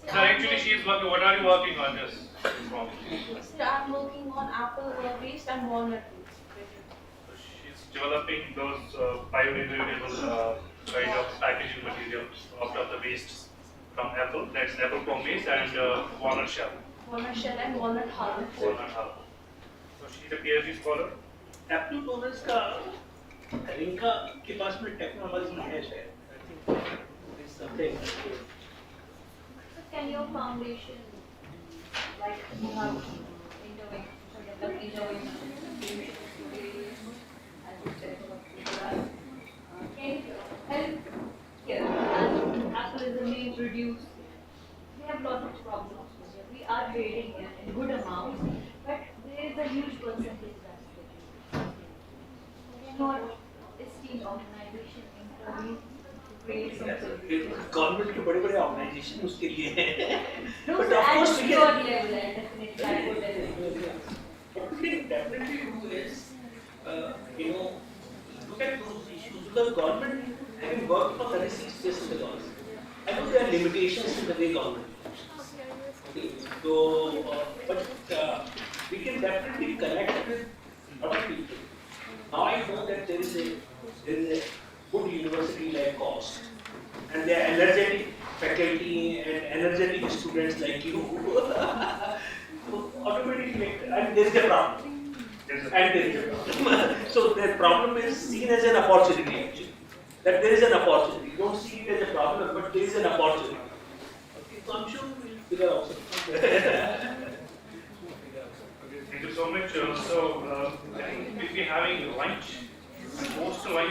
Sir, actually she is working. What are you working on this? Sir, I'm working on apple waste and walnut waste. She's developing those biodegradable kind of packaging materials out of the waste from apple. That's apple from waste and walnut shell. Walnut shell and walnut hull. Walnut hull. So she's a PhD scholar. Apple donors का Rinca के पास में technology है शायद. I think this something. So can your foundation, like you have intervention, as you said, can you help here? Apple is the main producer. We have lots of problems here. We are trading in good amounts, but there is a huge percentage that's not esteemed organization intervene to create some solutions. Government के बड़े-बड़े organisation उसके लिए हैं. No, But sir, of course at we your can level, definitely, at your level. what we can definitely do is look at those issues because government having worked for 36 years in the laws, I know there are limitations in the way government. Okay, so but we can definitely connect with a lot of people. Now I know that there is a good university like cost, and there are energetic faculty and energetic students like you. और and there is a problem. Yes, sir. And there is a problem. So the problem is seen as an opportunity actually. That there is an opportunity. You don't see it as a problem, but there is an opportunity. Okay, so I'm sure we'll figure out something. Thank you so much. So, I think we'll be having lunch. Post lunch.